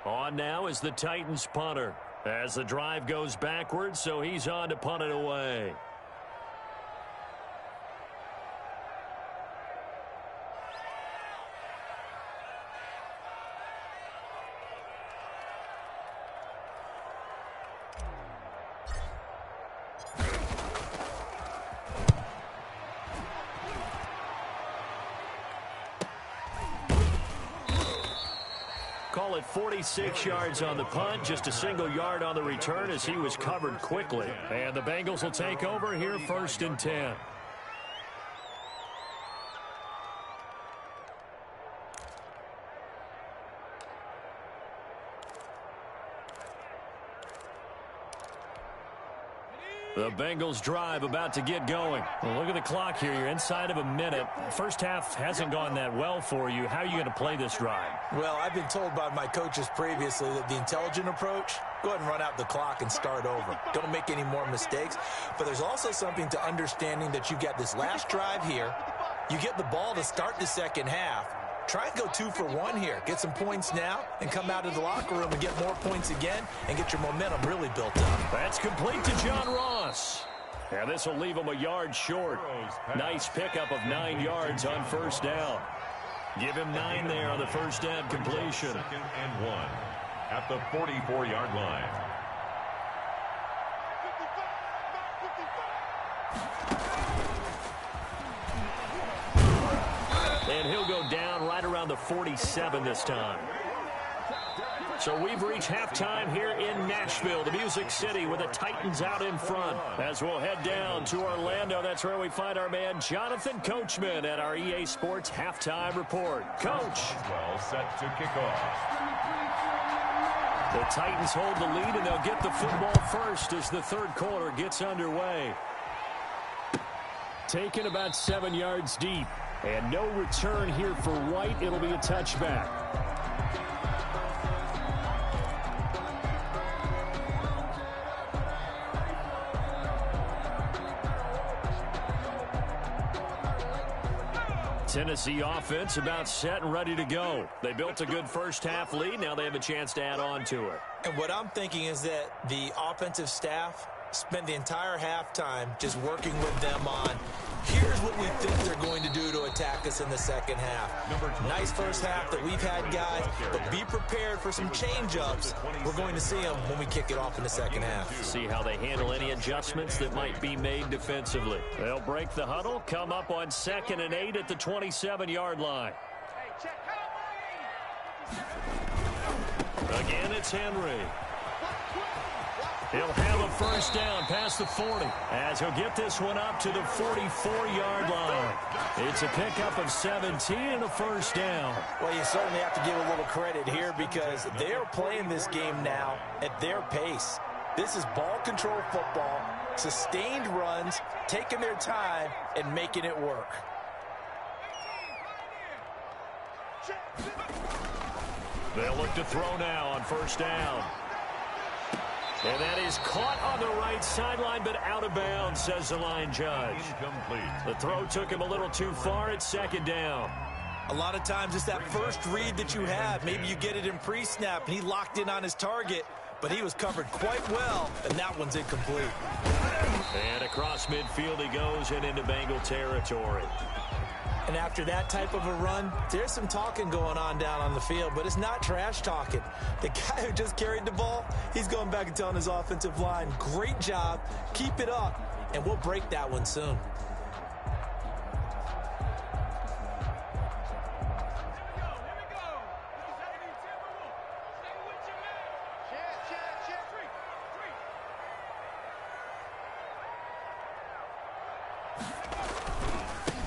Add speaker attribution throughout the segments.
Speaker 1: On now is the Titans punter. As the drive goes backwards, so he's on to punt it away. Call it 46 yards on the punt, just a single yard on the return as he was covered quickly. And the Bengals will take over here 1st and 10. The Bengals drive about to get going. Well, look at the clock here. You're inside of a minute. First half hasn't gone that well for you. How are you going to play this drive?
Speaker 2: Well, I've been told by my coaches previously that the intelligent approach, go ahead and run out the clock and start over. Don't make any more mistakes. But there's also something to understanding that you got this last drive here. You get the ball to start the second half. Try and go 2 for 1 here. Get some points now and come out of the locker room and get more points again and get your momentum really built up.
Speaker 1: That's complete to John Ross. And this will leave him a yard short. Nice pickup of 9 yards on first down. Give him 9 there on the first down completion.
Speaker 3: 2nd and 1 at the 44-yard line.
Speaker 1: And he'll go down right around the 47 this time. So we've reached halftime here in Nashville, the Music City, with the Titans out in front. As we'll head down to Orlando, that's where we find our man Jonathan Coachman at our EA Sports Halftime Report. Coach.
Speaker 3: Well set to kick off.
Speaker 1: The Titans hold the lead, and they'll get the football first as the third quarter gets underway. Taken about 7 yards deep. And no return here for White. It'll be a touchback. Tennessee offense about set and ready to go. They built a good first half lead. Now they have a chance to add on to it.
Speaker 2: And what I'm thinking is that the offensive staff spent the entire halftime just working with them on, here's what we think they're going to do to attack us in the second half. Nice first half that we've had, guys, but be prepared for some change-ups. We're going to see them when we kick it off in the second half.
Speaker 1: See how they handle any adjustments that might be made defensively. They'll break the huddle, come up on 2nd and 8 at the 27-yard line. Again, it's Henry. He'll have a first down past the 40 as he'll get this one up to the 44-yard line. It's a pickup of 17 and a first down.
Speaker 2: Well, you certainly have to give a little credit here because they're playing this game now at their pace. This is ball control football, sustained runs, taking their time, and making it work.
Speaker 1: They'll look to throw now on first down. And that is caught on the right sideline, but out of bounds, says the line judge.
Speaker 3: Incomplete.
Speaker 1: The throw took him a little too far. It's 2nd down.
Speaker 2: A lot of times it's that first read that you have. Maybe you get it in pre-snap, and he locked in on his target, but he was covered quite well, and that one's incomplete.
Speaker 1: And across midfield he goes and into Bengal territory.
Speaker 2: And after that type of a run, there's some talking going on down on the field, but it's not trash talking. The guy who just carried the ball, he's going back and telling his offensive line, great job, keep it up, and we'll break that one soon.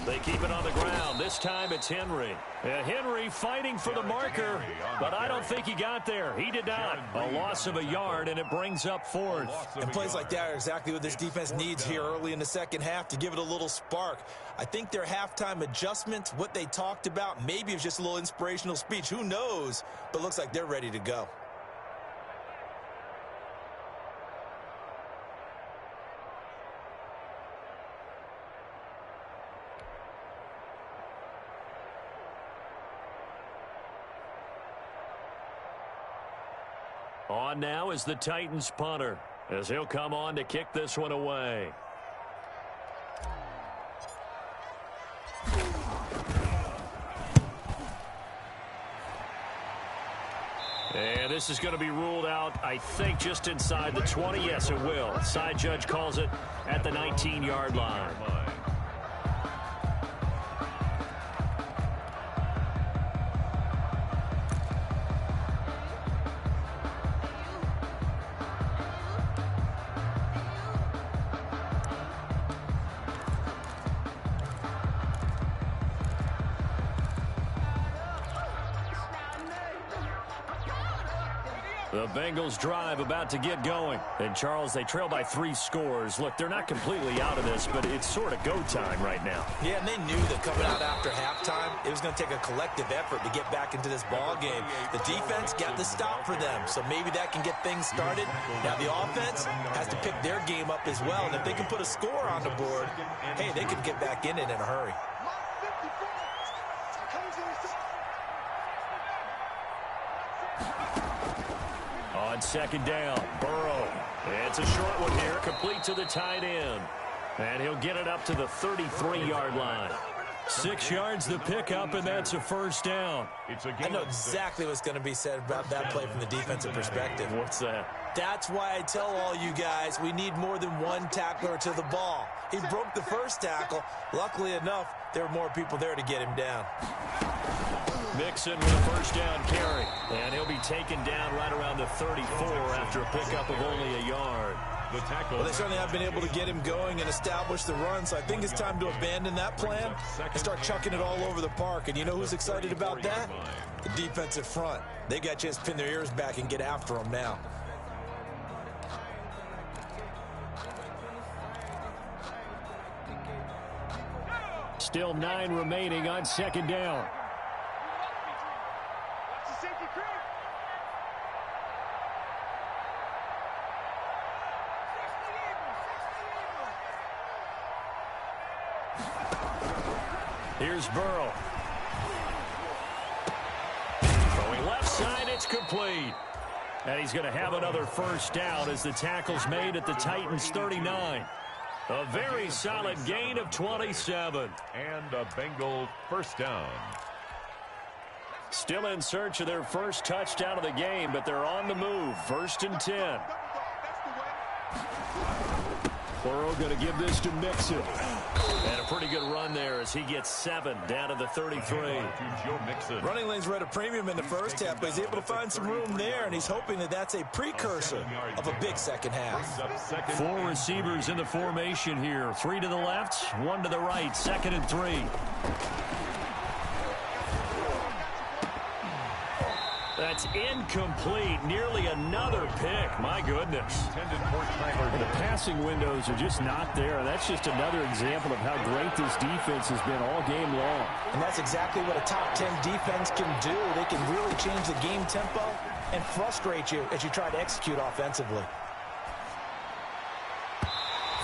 Speaker 1: They keep it on the ground. This time it's Henry. And Henry fighting for the marker, but I don't think he got there. He did not. A loss of a yard, and it brings up 4th.
Speaker 2: And plays like that are exactly what this defense needs here early in the second half to give it a little spark. I think their halftime adjustments, what they talked about, maybe it was just a little inspirational speech. Who knows? But looks like they're ready to go.
Speaker 1: On now is the Titans punter, as he'll come on to kick this one away. And this is going to be ruled out, I think, just inside the 20. Yes, it will. Side judge calls it at the 19-yard line. The Bengals drive about to get going. And, Charles, they trail by 3 scores. Look, they're not completely out of this, but it's sort of go time right now.
Speaker 2: Yeah, and they knew that coming out after halftime, it was going to take a collective effort to get back into this ball game. The defense got the stop for them, so maybe that can get things started. Now, the offense has to pick their game up as well, and if they can put a score on the board, hey, they could get back in it in a hurry.
Speaker 1: On second down, Burrow. It's a short one here, complete to the tight end. And he'll get it up to the 33-yard line. 6 yards the pickup, and that's a first down.
Speaker 2: I know exactly what's going to be said about that play from the defensive perspective.
Speaker 1: What's that?
Speaker 2: That's why I tell all you guys we need more than one tackler to the ball. He broke the first tackle. Luckily enough, there were more people there to get him down.
Speaker 1: Mixon with a first down carry. And he'll be taken down right around the 34 after a pickup of only a yard.
Speaker 2: Well, they certainly have been able to get him going and establish the run, so I think it's time to abandon that plan and start chucking it all over the park. And you know who's excited about that? The defensive front. They got a chance to pin their ears back and get after him now.
Speaker 1: Still 9 remaining on second down. Here's Burrow. Throwing left side, it's complete. And he's going to have another first down as the tackle's made at the Titans' 39. A very solid gain of 27.
Speaker 3: And a Bengal first down.
Speaker 1: Still in search of their first touchdown of the game, but they're on the move. 1st and 10. Burrow going to give this to Mixon. And a pretty good run there as he gets 7 down to the 33.
Speaker 2: Running lanes were at a premium in the first half, but he's able to find some room there, and he's hoping that that's a precursor of a big second half.
Speaker 1: 4 receivers in the formation here. 3 to the left, 1 to the right. 2nd and 3. That's incomplete. Nearly another pick. My goodness. And the passing windows are just not there. That's just another example of how great this defense has been all game long.
Speaker 2: And that's exactly what a top 10 defense can do. They can really change the game tempo and frustrate you as you try to execute offensively.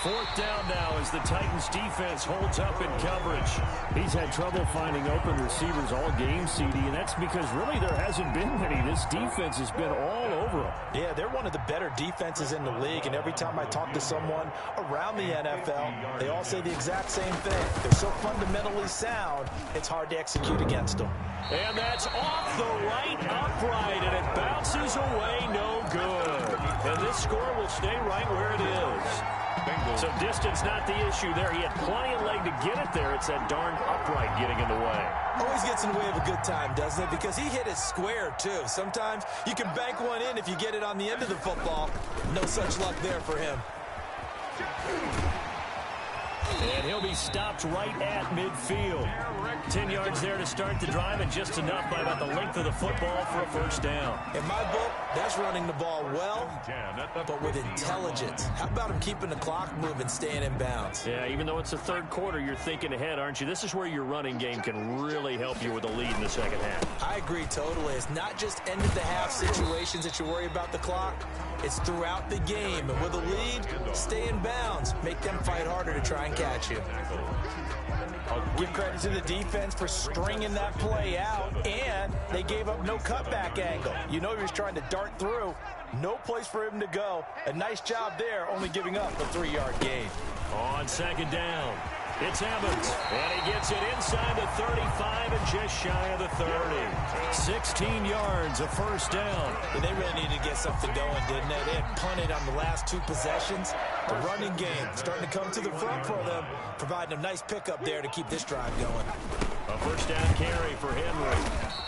Speaker 1: 4th down now as the Titans defense holds up in coverage. He's had trouble finding open receivers all game, CD, and that's because really there hasn't been many. This defense has been all over them.
Speaker 2: Yeah, they're one of the better defenses in the league, and every time I talk to someone around the NFL, they all say the exact same thing. They're so fundamentally sound, it's hard to execute against them.
Speaker 1: And that's off the right upright, and it bounces away no good. And this score will stay right where it is. So distance not the issue there. He had plenty of leg to get it there. It's that darn upright getting in the way.
Speaker 2: Always gets in the way of a good time, doesn't it? Because he hit it square, too. Sometimes you can bank one in if you get it on the end of the football. No such luck there for him.
Speaker 1: And he'll be stopped right at midfield. 10 yards there to start the drive, and just enough by about the length of the football for a first down.
Speaker 2: In my book, that's running the ball well, but with intelligence. How about him keeping the clock moving, staying in bounds?
Speaker 1: Yeah, even though it's the third quarter, you're thinking ahead, aren't you? This is where your running game can really help you with a lead in the second half.
Speaker 2: I agree totally. It's not just end-of-the-half situations that you worry about the clock. It's throughout the game. And with a lead, stay in bounds. Make them fight harder to try and catch you. Give credit to the defense for stringing that play out, and they gave up no cutback angle. You know he was trying to dart through. No place for him to go. A nice job there, only giving up a 3-yard gain.
Speaker 1: On second down, it's Evans, and he gets it inside the 35 and just shy of the 30. 16 yards, a first down.
Speaker 2: And they really needed to get something going, didn't they? They had punted on the last 2 possessions. The running game starting to come to the front for them, providing a nice pickup there to keep this drive going.
Speaker 1: A first down carry for Henry.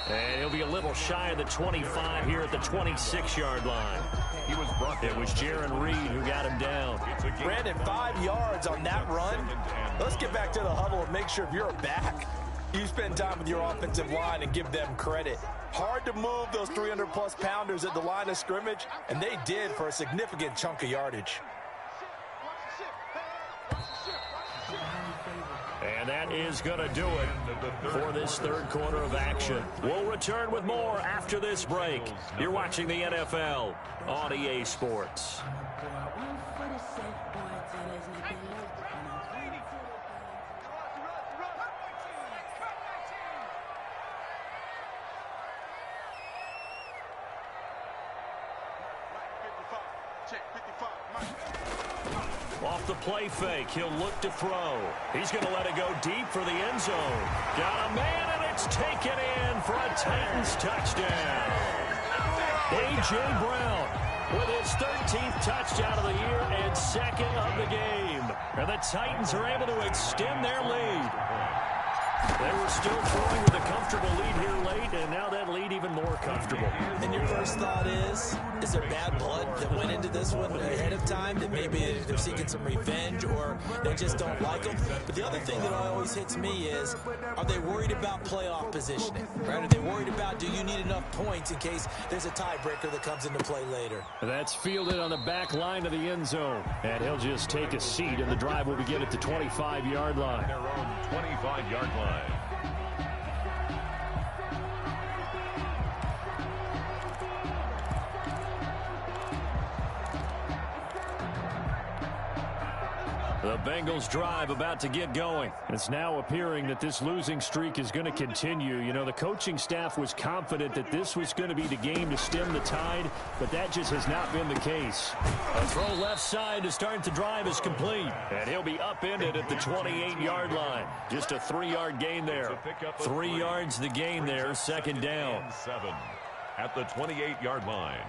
Speaker 1: And he'll be a little shy of the 25 here at the 26-yard line. It was Jaron Reed who got him down.
Speaker 2: Brandon, 5 yards on that run. Let's get back to the huddle and make sure if you're a back, you spend time with your offensive line and give them credit. Hard to move those 300-plus pounders at the line of scrimmage, and they did for a significant chunk of yardage.
Speaker 1: And that is going to do it for this third quarter of action. We'll return with more after this break. You're watching the NFL on EA Sports. Off the play fake, he'll look to throw. He's going to let it go deep for the end zone. Got a man, and it's taken in for a Titans touchdown. A.J. Brown with his 13th touchdown of the year and second of the game. And the Titans are able to extend their lead. They were still throwing with a comfortable lead here late, and now that lead even more comfortable.
Speaker 2: And your first thought is there bad blood that went into this one ahead of time, that maybe they're seeking some revenge or they just don't like them? But the other thing that always hits me is, are they worried about playoff positioning? Right? Are they worried about, do you need enough points in case there's a tiebreaker that comes into play later?
Speaker 1: That's fielded on the back line of the end zone. And he'll just take a seat, and the drive will begin at the 25-yard line.
Speaker 3: Their own 25-yard line.
Speaker 1: The Bengals drive about to get going. It's now appearing that this losing streak is going to continue. You know, the coaching staff was confident that this was going to be the game to stem the tide, but that just has not been the case. A throw left side to start the drive is complete, and he'll be upended at the 28-yard line. Just a 3-yard gain there. 3 yards the gain there, second down.
Speaker 3: 7 at the 28-yard line.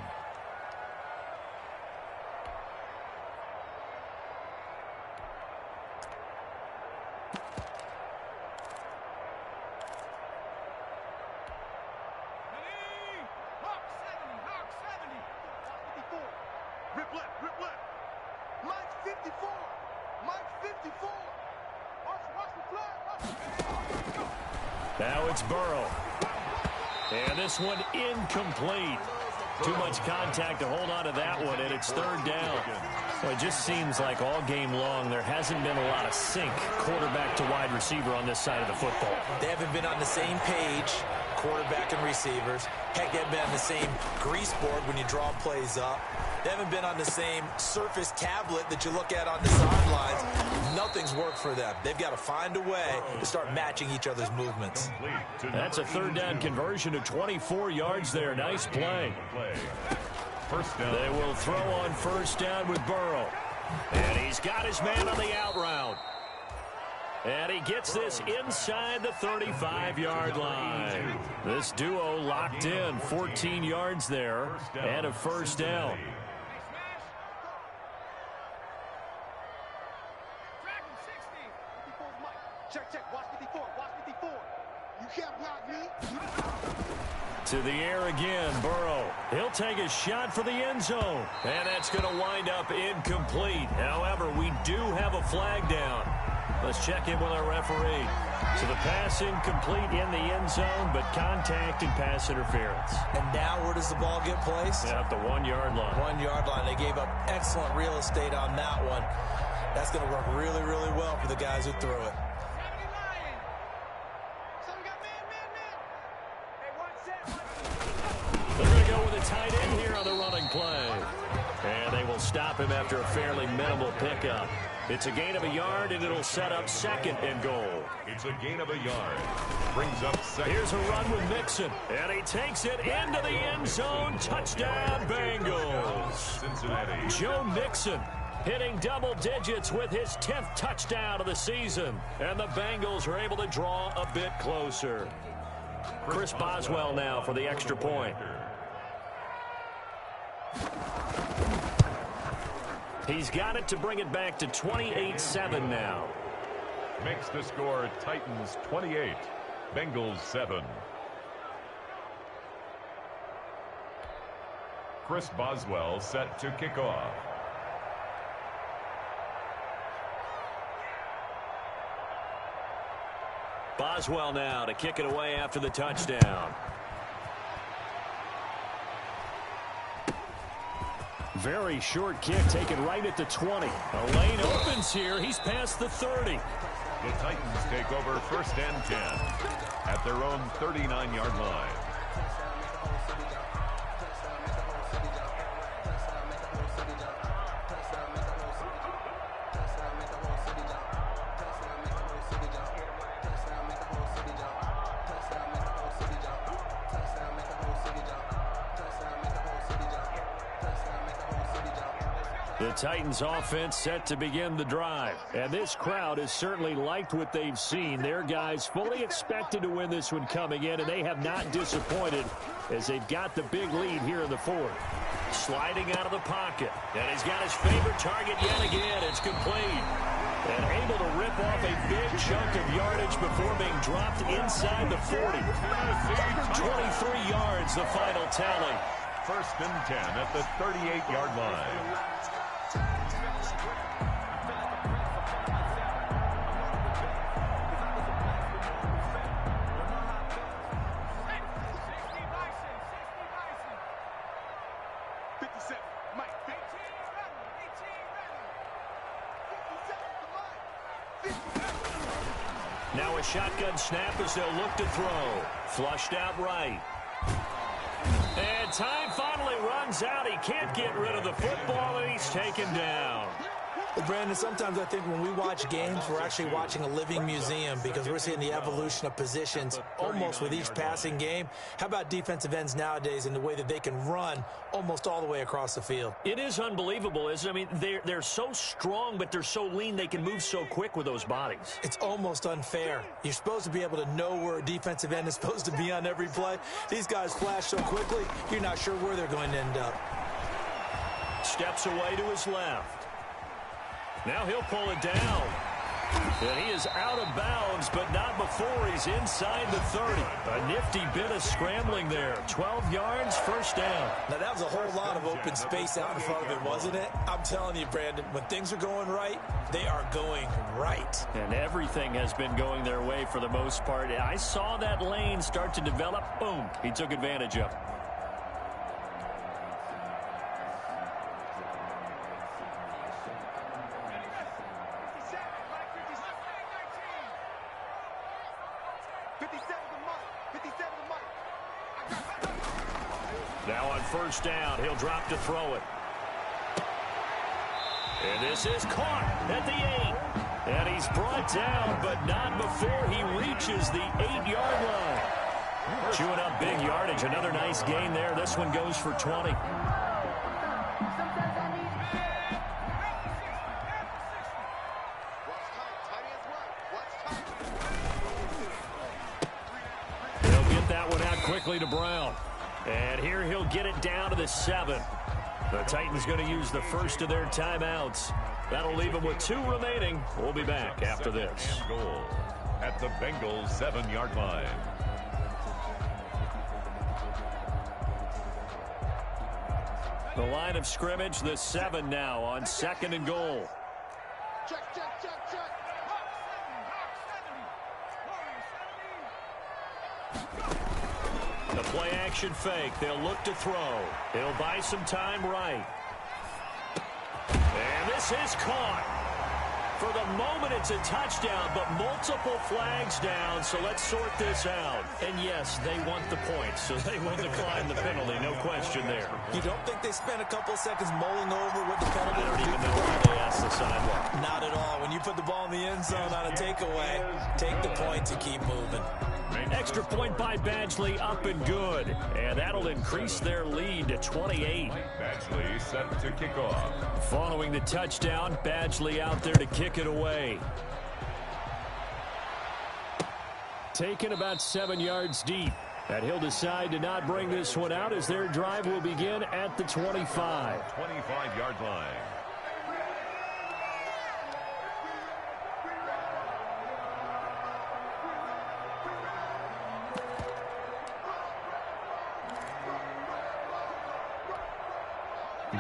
Speaker 1: Now it's Burrow. And this one incomplete. Too much contact to hold on to that one, and it's third down. Well, it just seems like all game long there hasn't been a lot of sync quarterback to wide receiver on this side of the football.
Speaker 2: They haven't been on the same page, quarterback and receivers. Heck, they haven't been on the same grease board when you draw plays up. They haven't been on the same surface tablet that you look at on the sidelines. Nothing's worked for them. They've got to find a way to start matching each other's movements.
Speaker 1: That's a third down conversion of 24 yards there. Nice play.
Speaker 3: First down.
Speaker 1: They will throw on first down with Burrow. And he's got his man on the out route. And he gets this inside the 35-yard line. This duo locked in, 14 yards there, and a first down.
Speaker 4: Check, watch 54, watch 54. You can't block me.
Speaker 1: To the air again, Burrow. He'll take a shot for the end zone. And that's going to wind up incomplete. However, we do have a flag down. Let's check in with our referee. So the pass incomplete in the end zone, but contact and pass interference.
Speaker 2: And now where does the ball get placed?
Speaker 1: Yeah, at the 1-yard line.
Speaker 2: 1-yard line. They gave up excellent real estate on that one. That's going to work really, really well for the guys who threw it.
Speaker 1: They're going to go with a tight end here on the running play. And they will stop him after a fairly minimal pickup. It's a gain of a yard, and it'll set up second and goal.
Speaker 3: It's a gain of a yard. Brings up second.
Speaker 1: Here's a run with Mixon, and he takes it into the end zone. Touchdown, Bengals.
Speaker 3: Cincinnati.
Speaker 1: Joe Mixon hitting double digits with his 10th touchdown of the season. And the Bengals are able to draw a bit closer. Chris Boswell now for the extra point. He's got it to bring it back to 28-7 now.
Speaker 3: Makes the score Titans 28, Bengals 7. Chris Boswell set to kick off.
Speaker 1: Boswell now to kick it away after the touchdown. Very short kick taken right at the 20. A lane opens here. He's past the 30.
Speaker 3: The Titans take over first and 10 at their own 39-yard line.
Speaker 1: The Titans offense set to begin the drive. And this crowd has certainly liked what they've seen. Their guys fully expected to win this one coming in, and they have not disappointed as they've got the big lead here in the fourth. Sliding out of the pocket. And he's got his favorite target yet again. It's complete. And able to rip off a big chunk of yardage before being dropped inside the 40. 23 yards, the final tally.
Speaker 3: First and 10 at the 38-yard line.
Speaker 1: Now a shotgun snap as they'll look to throw. Flushed out right. And time finally runs out. He can't get rid of the football, and he's taken down.
Speaker 2: Well, Brandon, sometimes I think when we watch games, we're actually watching a living museum because we're seeing the evolution of positions almost with each passing game. How about defensive ends nowadays and the way that they can run almost all the way across the field?
Speaker 1: It is unbelievable, isn't it? I mean, they're so strong, but they're so lean they can move so quick with those bodies.
Speaker 2: It's almost unfair. You're supposed to be able to know where a defensive end is supposed to be on every play. These guys flash so quickly, you're not sure where they're going to end up.
Speaker 1: Steps away to his left. Now he'll pull it down. And he is out of bounds, but not before he's inside the 30. A nifty bit of scrambling there. 12 yards, first down.
Speaker 2: Now, that was a whole lot of open space out in front of him, wasn't it? I'm telling you, Brandon, when things are going right, they are going right.
Speaker 1: And everything has been going their way for the most part. I saw that lane start to develop. Boom. He took advantage of it. Now on first down, he'll drop to throw it. And this is caught at the 8. And he's brought down, but not before he reaches the 8-yard line. Chewing up big yardage. Another nice gain there. This one goes for 20. He'll get that one out quickly to Brown. And here he'll get it down to the 7. The Titans going to use the first of their timeouts. That'll leave them with 2 remaining. We'll be back after this.
Speaker 3: Goal at the Bengals 7-yard line.
Speaker 1: The line of scrimmage, the 7 now on second and goal.
Speaker 4: Check, check, check, check.
Speaker 1: The play action fake. They'll look to throw. He'll buy some time right. And this is caught. For the moment, it's a touchdown, but multiple flags down, so let's sort this out. And yes, they want the points, so they will decline the penalty, no question. question there.
Speaker 2: You don't think they spent a couple of seconds mulling over what the penalty?
Speaker 1: I don't even know why they asked the sidewalk.
Speaker 2: Not at all. When you put the ball in the end zone on a takeaway, take the point and keep moving.
Speaker 1: Extra point by Badgley, up and good. And that'll increase their lead to 28.
Speaker 3: Badgley set to kick off.
Speaker 1: Following the touchdown, Badgley out there to kick it away. Taken about 7 yards deep. And he'll decide to not bring this one out as their drive will begin at the 25.
Speaker 3: 25-yard line.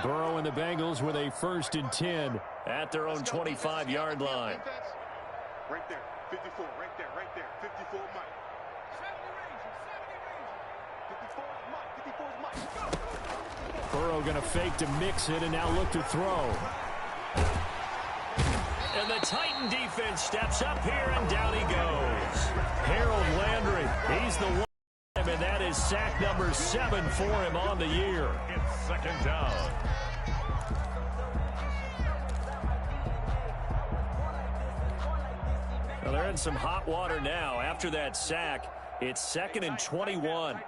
Speaker 1: Burrow and the Bengals with a 1st and 10 at their own 25-yard line.
Speaker 4: Right there, 54, right there, 54 Mike. 54 Mike.
Speaker 1: Burrow going to fake to mix it and now look to throw. And the Titan defense steps up here and down he goes. Harold Landry, he's the one, and that is sack number 7 for him on the year.
Speaker 3: It's 2nd down.
Speaker 1: Well, they're in some hot water now. After that sack, it's 2nd and 21.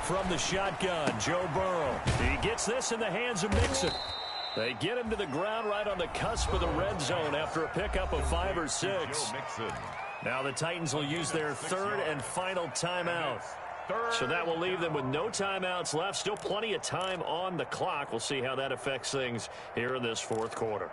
Speaker 1: From the shotgun, Joe Burrow. He gets this in the hands of Mixon. They get him to the ground right on the cusp of the red zone after a pickup of 5 or 6. Now the Titans will use their 3rd and final timeout. So that will leave them with no timeouts left. Still plenty of time on the clock. We'll see how that affects things here in this 4th quarter.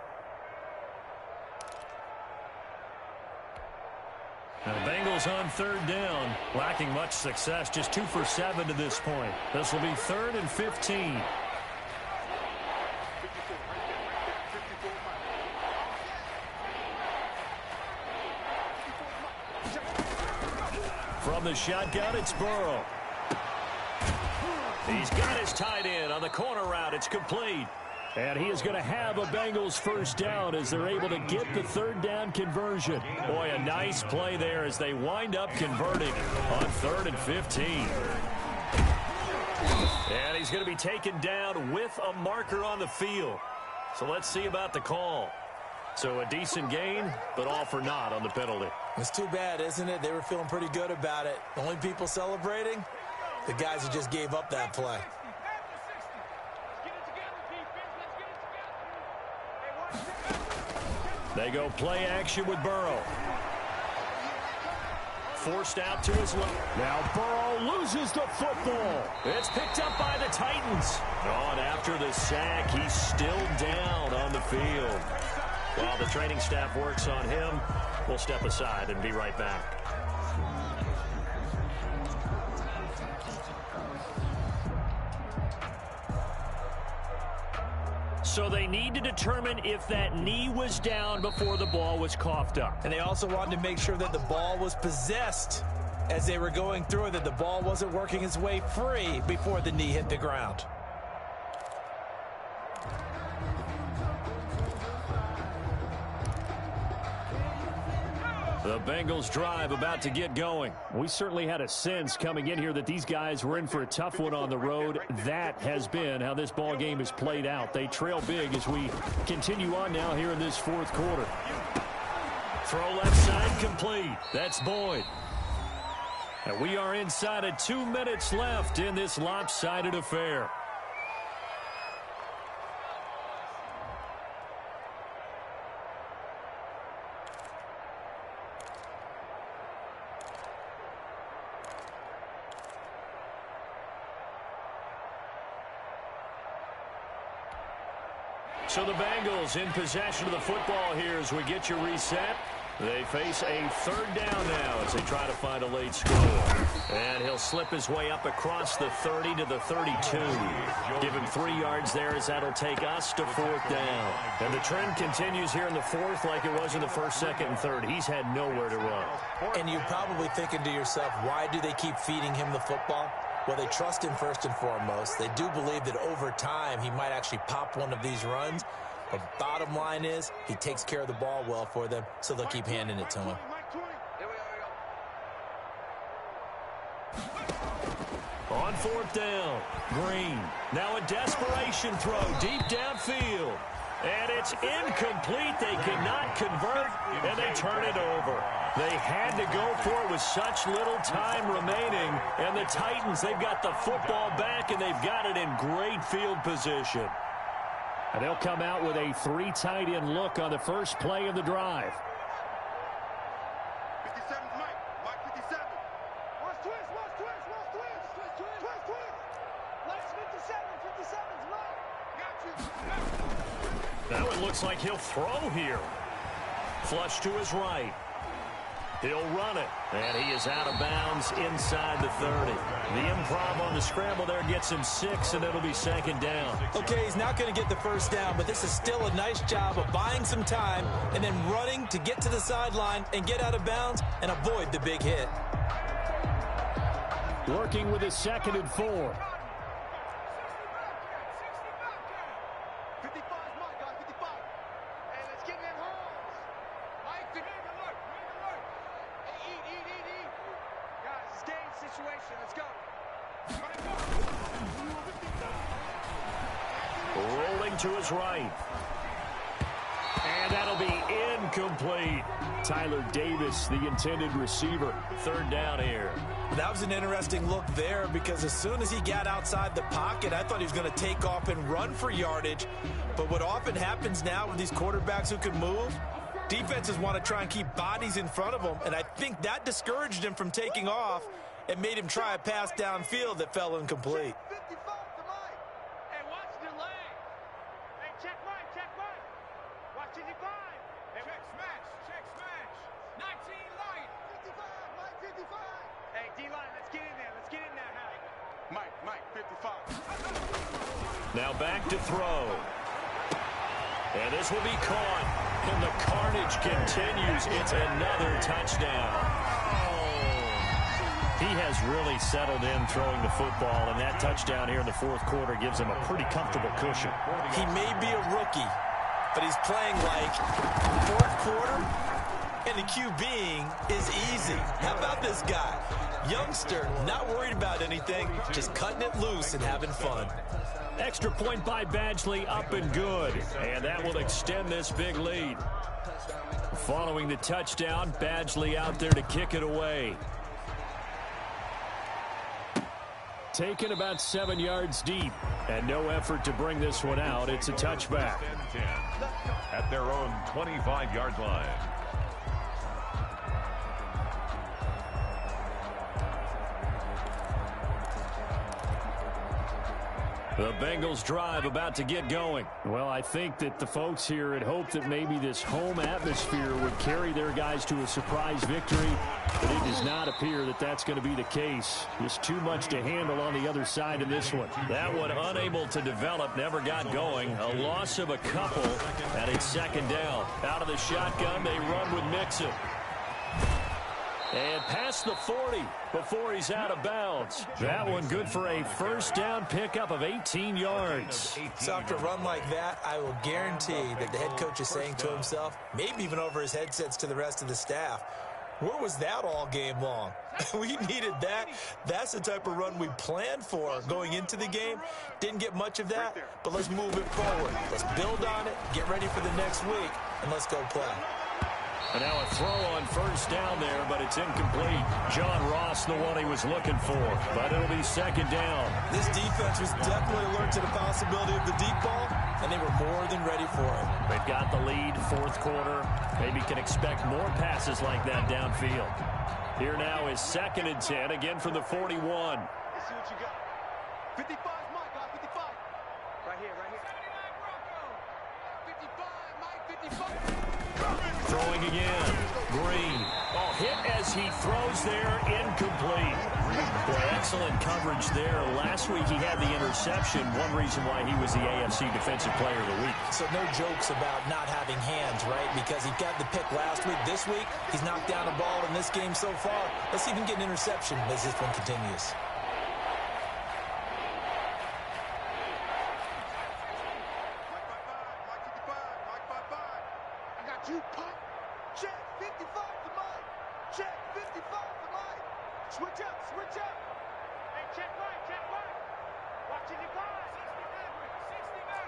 Speaker 1: Now the Bengals on 3rd down, lacking much success, just 2 for 7 to this point. This will be 3rd and 15. From the shotgun, it's Burrow. He's got his tight end on the corner route. It's complete. And he is going to have a Bengals 1st down as they're able to get the 3rd down conversion. Boy, a nice play there as they wind up converting on 3rd and 15. And he's going to be taken down with a marker on the field. So let's see about the call. So a decent gain, but all for naught on the penalty.
Speaker 2: It's too bad, isn't it? They were feeling pretty good about it. The only people celebrating, the guys who just gave up that play.
Speaker 1: They go play action with Burrow. Forced out to his left. Now Burrow loses the football. It's picked up by the Titans. On after the sack, he's still down on the field. While the training staff works on him, we'll step aside and be right back. So they need to determine if that knee was down before the ball was coughed up.
Speaker 2: And they also wanted to make sure that the ball was possessed as they were going through it, that the ball wasn't working its way free before the knee hit the ground.
Speaker 1: The Bengals drive about to get going. We certainly had a sense coming in here that these guys were in for a tough one on the road. That has been how this ball game is played out. They trail big as we continue on now here in this 4th quarter. Throw left side complete. That's Boyd. And we are inside of 2 minutes left in this lopsided affair. So the Bengals in possession of the football here as we get you reset. They face a 3rd down now as they try to find a late score. And he'll slip his way up across the 30 to the 32. Give him 3 yards there as that'll take us to 4th down. And the trend continues here in the 4th like it was in the 1st, 2nd, and 3rd. He's had nowhere to run.
Speaker 2: And you're probably thinking to yourself, why do they keep feeding him the football? Well, they trust him first and foremost. They do believe that over time he might actually pop one of these runs. But the bottom line is he takes care of the ball well for them, so they'll keep handing it to him.
Speaker 1: on fourth down. Green. Now a desperation throw deep downfield. And it's incomplete. They cannot convert, and they turn it over. They had to go for it with such little time remaining. And the Titans, they've got the football back, and they've got it in great field position. And they'll come out with a 3 tight end look on the first play of the drive.
Speaker 4: 57's Mike. Mike 57. Watch twist, watch twist, watch twist. Twist, twist. Let's 57's Mike. Got you.
Speaker 1: Now it looks like he'll throw here. Flush to his right. He'll run it. And he is out of bounds inside the 30. The improv on the scramble there gets him 6, and it'll be second down.
Speaker 2: Okay, he's not going to get the first down, but this is still a nice job of buying some time and then running to get to the sideline and get out of bounds and avoid the big hit.
Speaker 1: Working with his 2nd and 4.
Speaker 4: 55's Mike, guys, 55. Hey, let's get in that holes. Mike, alert. Hey, eat. Guys, it's game situation. Let's go.
Speaker 1: Rolling to his right. And that'll be incomplete. Tyler Davis, the intended receiver. 3rd down here.
Speaker 2: That was an interesting look there because as soon as he got outside the pocket, I thought he was going to take off and run for yardage. But what often happens now with these quarterbacks who can move, defenses want to try and keep bodies in front of them, and I think that discouraged him from taking off and made him try a pass downfield that fell incomplete.
Speaker 4: 55 to Mike. Hey, watch the leg. Hey, check Mike. Watch 55. Hey, check smash. 19 light. 55, Mike 55. Hey, D-line, let's get in there. Let's get in there, Mike, 55.
Speaker 1: Now back to throw. And this will be caught. And the carnage continues. It's another touchdown. He has really settled in throwing the football, and that touchdown here in the 4th quarter gives him a pretty comfortable cushion.
Speaker 2: He may be a rookie, but he's playing like 4th quarter, and the QBing is easy. How about this guy? Youngster, not worried about anything, just cutting it loose and having fun.
Speaker 1: Extra point by Badgley, up and good. And that will extend this big lead. Following the touchdown, Badgley out there to kick it away. Taken about 7 yards deep, and no effort to bring this one out. It's a touchback.
Speaker 3: 10 at their own 25-yard line.
Speaker 1: The Bengals drive about to get going. Well, I think that the folks here had hoped that maybe this home atmosphere would carry their guys to a surprise victory, but it does not appear that that's going to be the case. Just too much to handle on the other side of this one. That one unable to develop, never got going. A loss of a couple, and it's 2nd down. Out of the shotgun, they run with Mixon. And past the 40 before he's out of bounds. That one good for a 1st down pickup of 18 yards.
Speaker 2: So after a run like that, I will guarantee that the head coach is saying to himself, maybe even over his headsets to the rest of the staff, where was that all game long? We needed that. That's the type of run we planned for going into the game. Didn't get much of that, but let's move it forward. Let's build on it, get ready for the next week, and let's go play.
Speaker 1: And now a throw on 1st down there, but it's incomplete. John Ross, the one he was looking for, but it'll be 2nd down.
Speaker 2: This defense was definitely alert to the possibility of the deep ball, and they were more than ready for it.
Speaker 1: They've got the lead, 4th quarter. Maybe can expect more passes like that downfield. Here now is 2nd and 10, again from the 41.
Speaker 4: Let's see what you got. 55's Mike, guys, 55. Right here. 55, Mike 55.
Speaker 1: Throwing again. Green. Oh, hit as he throws there. Incomplete. Boy, excellent coverage there. Last week he had the interception. One reason why he was the AFC Defensive Player of the Week.
Speaker 2: So no jokes about not having hands, right? Because he got the pick last week. This week, he's knocked down a ball in this game so far. Let's even get an interception as this one continues.
Speaker 4: You pop. Check 55 to Mike. Check 55 to Mike. Switch up. Hey, check right, check right. Watching you five. 60 men.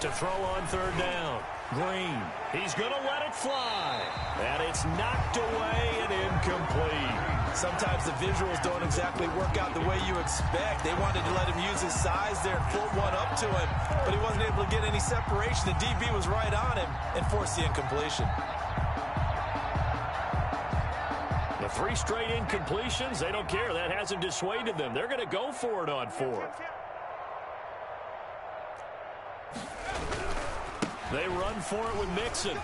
Speaker 1: To throw on third down. Green. He's going to let it fly. And it's knocked away and incomplete.
Speaker 2: Sometimes the visuals don't exactly work out the way you expect. They wanted to let him use his size there and float one up to him, but he wasn't able to get any separation. The DB was right on him and forced the incompletion.
Speaker 1: The 3 straight incompletions, they don't care. That hasn't dissuaded them. They're going to go for it on 4th. They run for it with Mixon.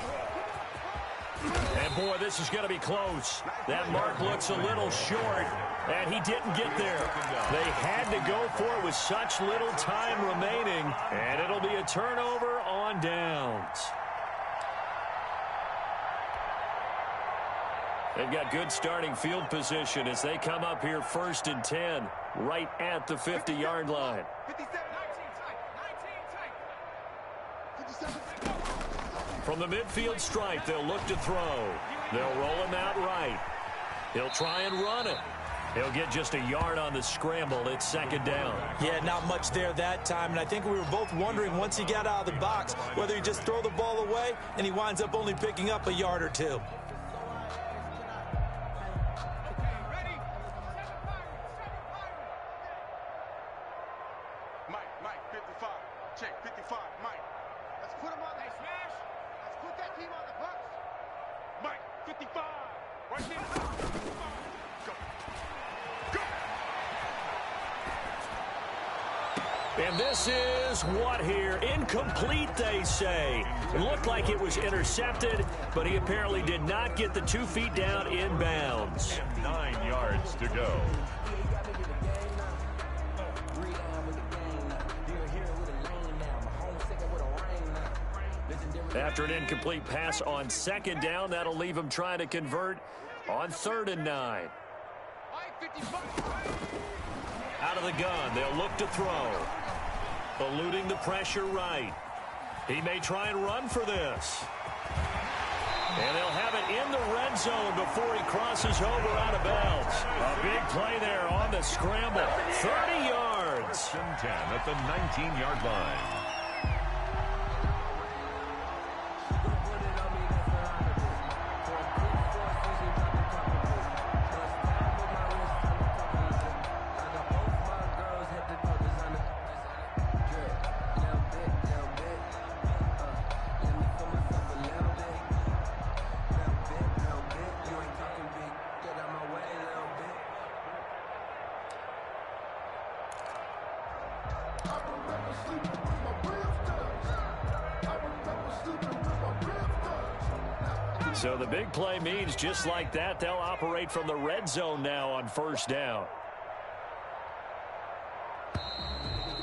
Speaker 1: And, boy, this is going to be close. That mark looks a little short, and he didn't get there. They had to go for it with such little time remaining, and it'll be a turnover on downs. They've got good starting field position as they come up here 1st and 10, right at the 50-yard line.
Speaker 4: 57, 19 tight. 57.
Speaker 1: From the midfield stripe, they'll look to throw. They'll roll him out right. He'll try and run it. He'll get just a yard on the scramble. It's 2nd down.
Speaker 2: Yeah, not much there that time, and I think we were both wondering once he got out of the box whether he just throw the ball away, and he winds up only picking up a yard or 2.
Speaker 4: Mike, 55. Check, 55, Mike. Let's put him on the smash. Let's put that team on the bus. Mike, 55. Right there. Go. Go.
Speaker 1: And this is what here? Incomplete, they say. It looked like it was intercepted, but he apparently did not get the 2 feet down in bounds.
Speaker 3: And 9 yards to go.
Speaker 1: After an incomplete pass on 2nd down, that'll leave him trying to convert on 3rd and 9. Out of the gun, they'll look to throw. Eluding the pressure right. He may try and run for this. And they'll have it in the red zone before he crosses over out of bounds. A big play there on the scramble. 30 yards.
Speaker 3: 1st and 10 at the 19-yard line.
Speaker 1: So the big play means just like that, they'll operate from the red zone now on 1st down.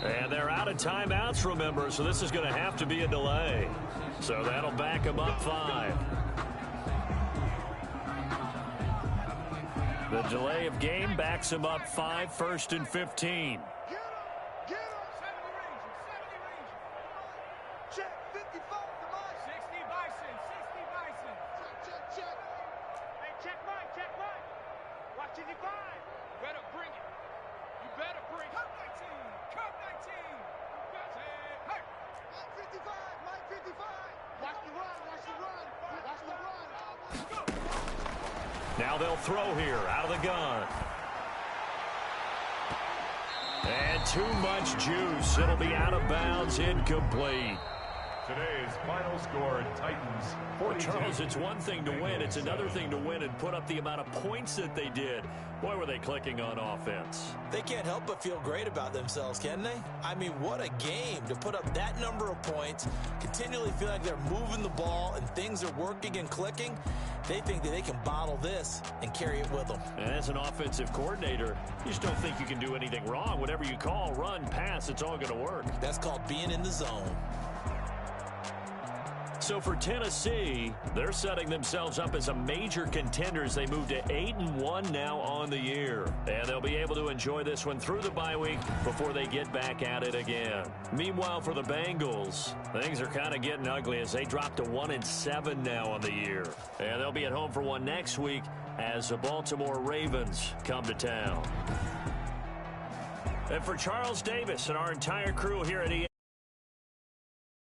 Speaker 1: And they're out of timeouts, remember, so this is going to have to be a delay. So that'll back them up 5. The delay of game backs them up 5, 1st and 15.
Speaker 4: Get him. 70 range. Check, 55 to Mike. 60 Bison. Check. Hey, check Mike. Watching you five. Better bring it. You better bring it. Cut 19. That's it. Hey. Mike 55. Watch the run. Let's go.
Speaker 1: Now they'll throw here out of the gun. And too much juice. It'll be out of bounds, incomplete.
Speaker 3: Today's final score, Titans 42.
Speaker 1: Charles, it's one thing to win. It's another thing to win and put up the amount of points that they did. Boy, were they clicking on offense.
Speaker 2: They can't help but feel great about themselves, can they? I mean, what a game to put up that number of points, continually feel like they're moving the ball and things are working and clicking. They think that they can bottle this and carry it with them.
Speaker 1: And as an offensive coordinator, you just don't think you can do anything wrong. Whatever you call, run, pass, it's all going to work.
Speaker 2: That's called being in the zone.
Speaker 1: So for Tennessee, they're setting themselves up as a major contender as they move to 8-1 now on the year. And they'll be able to enjoy this one through the bye week before they get back at it again. Meanwhile, for the Bengals, things are kind of getting ugly as they drop to 1-7 now on the year. And they'll be at home for one next week as the Baltimore Ravens come to town. And for Charles Davis and our entire crew here at EA.